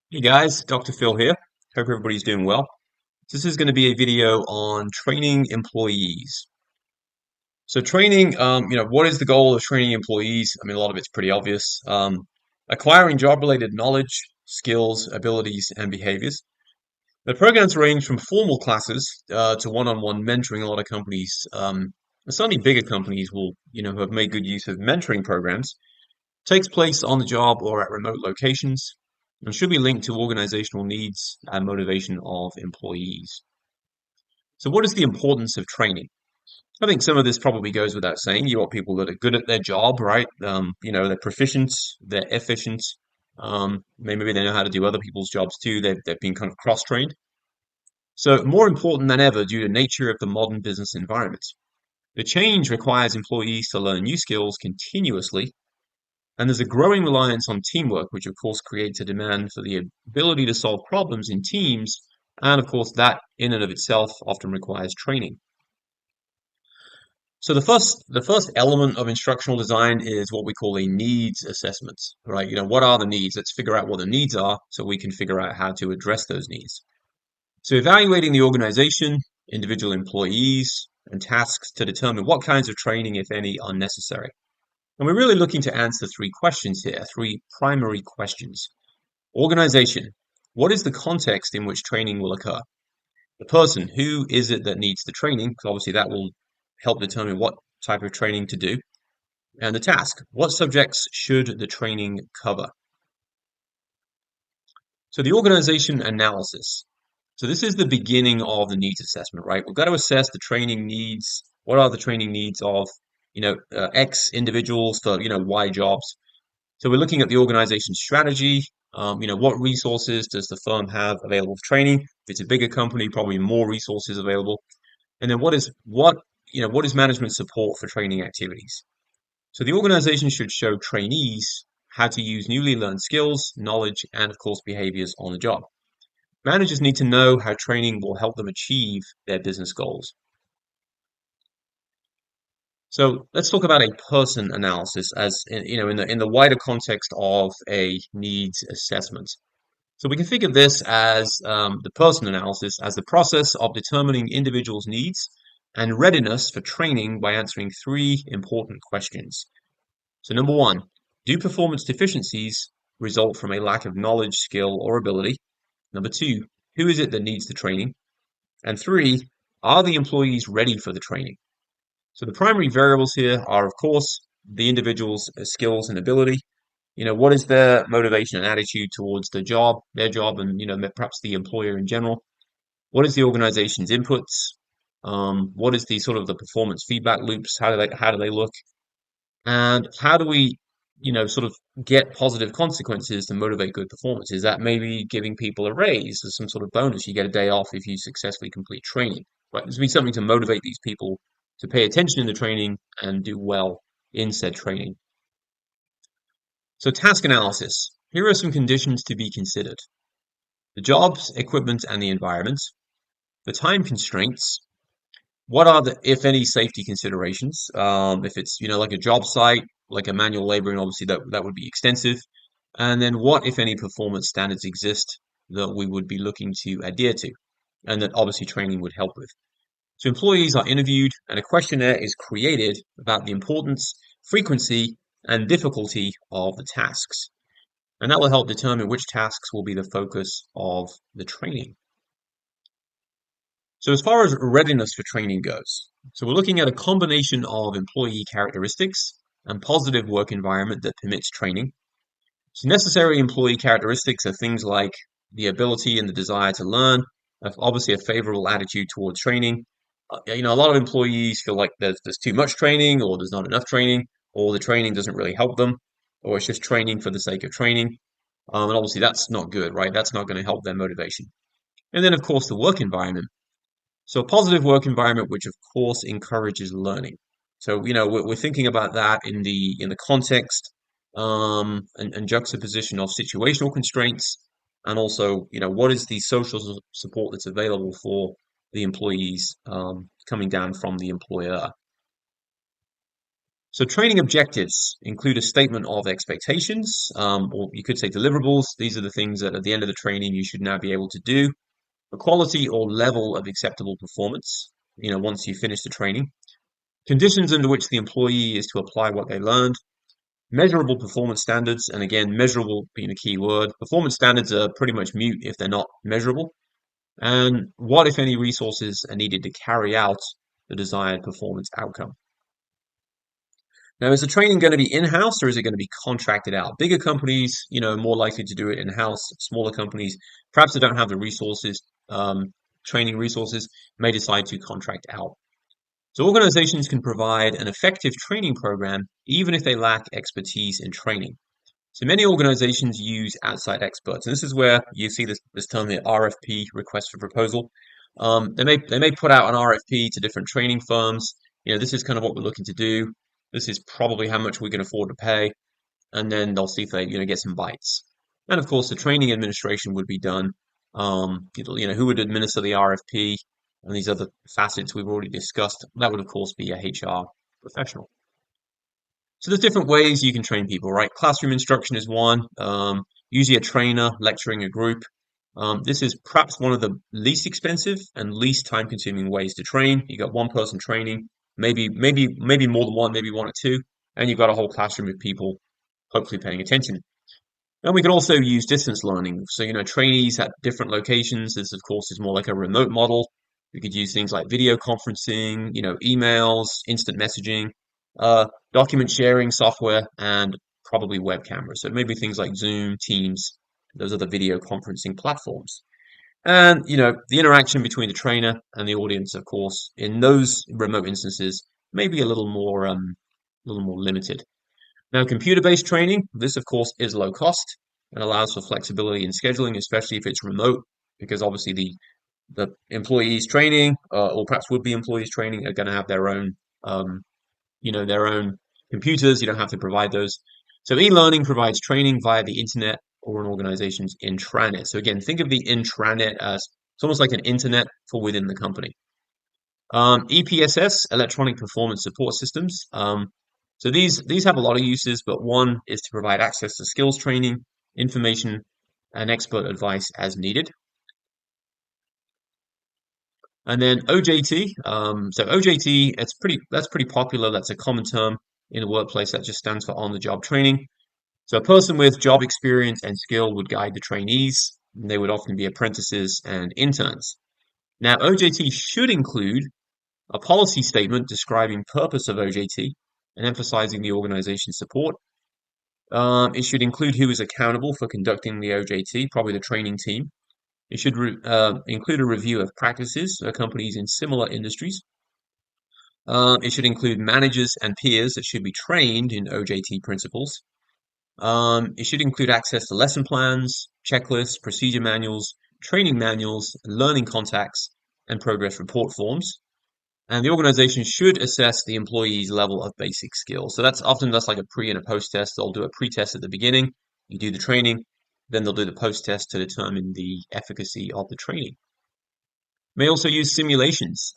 Hey guys, Dr. Phil here. Hope everybody's doing well. This is going to be a video on training employees. So training, what is the goal of training employees? I mean, a lot of it's pretty obvious. Acquiring job-related knowledge, skills, abilities, and behaviors. The programs range from formal classes to one-on-one mentoring. A lot of companies, and certainly bigger companies will, have made good use of mentoring programs. Takes place on the job or at remote locations and should be linked to organizational needs and motivation of employees. So, what is the importance of training? I think some of this probably goes without saying. You want people that are good at their job, right? They're proficient, they're efficient. Maybe they know how to do other people's jobs too. They've been kind of cross-trained. So, more important than ever due to nature of the modern business environment. The change requires employees to learn new skills continuously. And there's a growing reliance on teamwork, which of course creates a demand for the ability to solve problems in teams. And of course, that in and of itself often requires training. So the first element of instructional design is what we call a needs assessment, right? What are the needs? Let's figure out what the needs are so we can figure out how to address those needs. So evaluating the organization, individual employees, and tasks to determine what kinds of training, if any, are necessary. And we're really looking to answer three questions here, three primary questions. Organization. What is the context in which training will occur? The person. Who is it that needs the training? Because obviously that will help determine what type of training to do. And the task. What subjects should the training cover? So the organization analysis. So this is the beginning of the needs assessment, right? We've got to assess the training needs. What are the training needs of, X individuals for, Y jobs? So we're looking at the organization strategy. What resources does the firm have available for training? If it's a bigger company, probably more resources available. And then what is management support for training activities? So the organization should show trainees how to use newly learned skills, knowledge, and of course behaviors on the job. Managers need to know how training will help them achieve their business goals. So let's talk about a person analysis as in the wider context of a needs assessment. So we can think of this as the person analysis as the process of determining individuals' needs and readiness for training by answering three important questions. So number one, do performance deficiencies result from a lack of knowledge, skill, or ability? Number two, who is it that needs the training? And three, are the employees ready for the training? So the primary variables here are, of course, the individual's skills and ability. What is their motivation and attitude towards their job, and perhaps the employer in general? What is the organization's inputs? What is the sort of the performance feedback loops? How do they look? And how do we, sort of get positive consequences to motivate good performance? Is that maybe giving people a raise or some sort of bonus? You get a day off if you successfully complete training, right? There's be something to motivate these people to pay attention in the training and do well in said training. So task analysis. Here are some conditions to be considered. The jobs, equipment, and the environment. The time constraints. What are the, if any, safety considerations? If it's, like a job site, like a manual laboring, obviously that would be extensive. And then what, if any, performance standards exist that we would be looking to adhere to, and that obviously training would help with. So employees are interviewed, and a questionnaire is created about the importance, frequency, and difficulty of the tasks. And that will help determine which tasks will be the focus of the training. So as far as readiness for training goes, so we're looking at a combination of employee characteristics and positive work environment that permits training. So necessary employee characteristics are things like the ability and the desire to learn, obviously a favorable attitude towards training. A lot of employees feel like there's too much training, or there's not enough training, or the training doesn't really help them, or it's just training for the sake of training. And obviously that's not good, right? That's not going to help their motivation. And then, of course, the work environment. So a positive work environment, which of course encourages learning. So, we're thinking about that in the context and juxtaposition of situational constraints, and also, what is the social support that's available for the employees coming down from the employer. So training objectives include a statement of expectations, or you could say deliverables. These are the things that at the end of the training you should now be able to do. A quality or level of acceptable performance, once you finish the training. Conditions under which the employee is to apply what they learned. Measurable performance standards, and again, measurable being the key word. Performance standards are pretty much mute if they're not measurable. And what, if any, resources are needed to carry out the desired performance outcome. Now, is the training going to be in-house or is it going to be contracted out? Bigger companies, more likely to do it in-house. Smaller companies, perhaps they don't have the resources, training resources, may decide to contract out. So organizations can provide an effective training program even if they lack expertise in training. So many organizations use outside experts, and this is where you see this term here, RFP, request for proposal. They may put out an RFP to different training firms. This is kind of what we're looking to do. This is probably how much we can afford to pay, and then they'll see if they get some bites. And of course, the training administration would be done. Who would administer the RFP and these other facets we've already discussed. That would of course be a HR professional. So there's different ways you can train people, right? Classroom instruction is one. Usually a trainer lecturing a group. This is perhaps one of the least expensive and least time-consuming ways to train. You got one person training, maybe more than one, maybe one or two, and you've got a whole classroom of people hopefully paying attention. And we can also use distance learning. So, trainees at different locations. This, of course, is more like a remote model. We could use things like video conferencing, emails, instant messaging, document sharing software, and probably web cameras. So maybe things like Zoom, Teams, those are the video conferencing platforms. And, the interaction between the trainer and the audience, of course, in those remote instances, may be a little more limited. Now, computer-based training, this of course is low cost and allows for flexibility in scheduling, especially if it's remote, because obviously the employees training, or perhaps would-be employees training, are going to have their own, their own computers. You don't have to provide those. So e-learning provides training via the internet or an organization's intranet. So again, think of the intranet as it's almost like an internet for within the company. EPSS, electronic performance support systems. So these have a lot of uses, but one is to provide access to skills training, information, and expert advice as needed. And then OJT. So OJT, that's pretty popular. That's a common term in the workplace. That just stands for on-the-job training. So a person with job experience and skill would guide the trainees. And they would often be apprentices and interns. Now, OJT should include a policy statement describing purpose of OJT and emphasizing the organization's support. It should include who is accountable for conducting the OJT, probably the training team. It should include a review of practices for companies in similar industries. It should include managers and peers that should be trained in OJT principles. It should include access to lesson plans, checklists, procedure manuals, training manuals, learning contacts, and progress report forms. And the organization should assess the employee's level of basic skills. So that's like a pre and a post test. They'll do a pre-test at the beginning. You do the training. Then they'll do the post-test to determine the efficacy of the training. May also use simulations.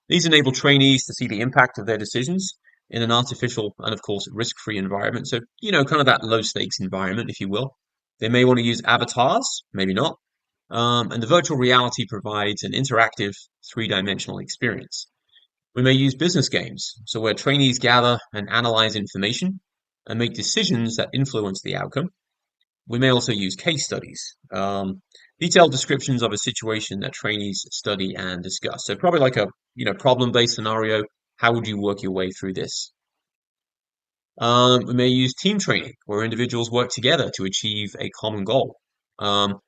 These enable trainees to see the impact of their decisions in an artificial and, of course, risk-free environment. So, kind of that low-stakes environment, if you will. They may want to use avatars, maybe not. And the virtual reality provides an interactive three-dimensional experience. We may use business games, so where trainees gather and analyze information and make decisions that influence the outcome. We may also use case studies, detailed descriptions of a situation that trainees study and discuss. So probably like a problem-based scenario. How would you work your way through this? We may use team training, where individuals work together to achieve a common goal.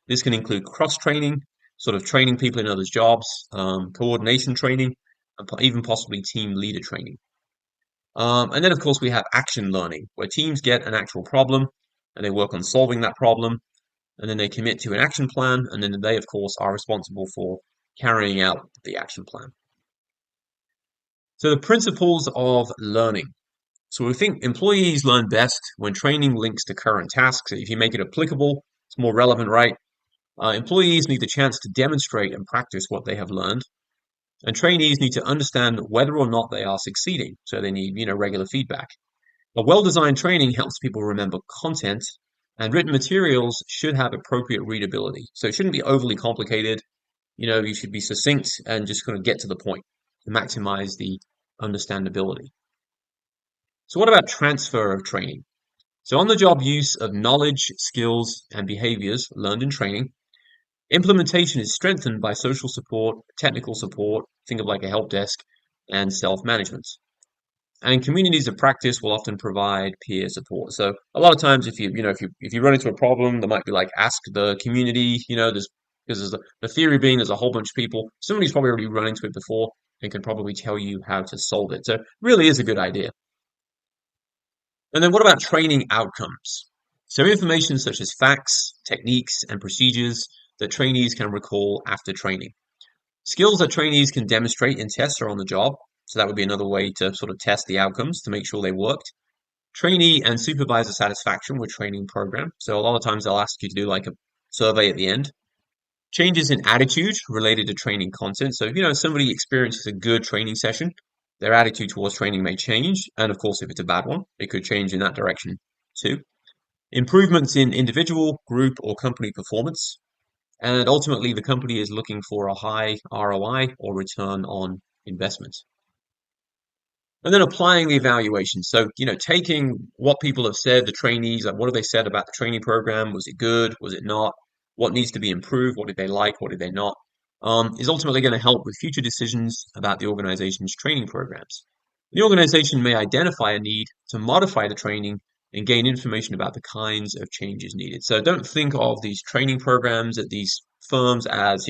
This can include cross-training, sort of training people in others' jobs, coordination training, and even possibly team leader training. And then, of course, we have action learning, where teams get an actual problem and they work on solving that problem, and then they commit to an action plan, and then they, of course, are responsible for carrying out the action plan. So the principles of learning. So we think employees learn best when training links to current tasks. If you make it applicable, it's more relevant, right? Employees need the chance to demonstrate and practice what they have learned. And trainees need to understand whether or not they are succeeding. So they need, regular feedback. A well-designed training helps people remember content, and written materials should have appropriate readability. So it shouldn't be overly complicated. You should be succinct and just kind of get to the point to maximize the understandability. So what about transfer of training? So on-the-job use of knowledge, skills, and behaviors learned in training. Implementation is strengthened by social support, technical support, think of like a help desk, and self-management. And communities of practice will often provide peer support. So a lot of times, if you run into a problem, there might be like ask the community. There's because the theory being there's a whole bunch of people. Somebody's probably already run into it before and can probably tell you how to solve it. So it really is a good idea. And then what about training outcomes? So information such as facts, techniques, and procedures that trainees can recall after training. Skills that trainees can demonstrate in tests or on the job. So that would be another way to sort of test the outcomes to make sure they worked. Trainee and supervisor satisfaction with training program. So a lot of times they'll ask you to do like a survey at the end. Changes in attitude related to training content. So, somebody experiences a good training session, their attitude towards training may change. And of course, if it's a bad one, it could change in that direction too. Improvements in individual, group, or company performance. And ultimately, the company is looking for a high ROI or return on investment. And then applying the evaluation. So, taking what people have said, the trainees, like what have they said about the training program? Was it good? Was it not? What needs to be improved? What did they like? What did they not? Is ultimately going to help with future decisions about the organization's training programs. The organization may identify a need to modify the training and gain information about the kinds of changes needed. So don't think of these training programs at these firms as,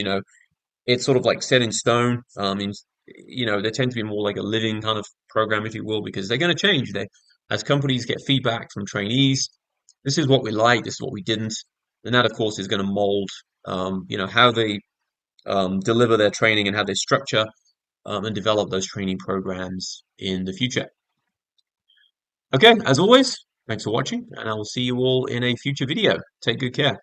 it's sort of like set in stone. They tend to be more like a living kind of program, if you will, because they're going to change. As companies get feedback from trainees, this is what we like, this is what we didn't, and that, of course, is going to mold, how they deliver their training and how they structure and develop those training programs in the future. Okay, as always, thanks for watching, and I will see you all in a future video. Take good care.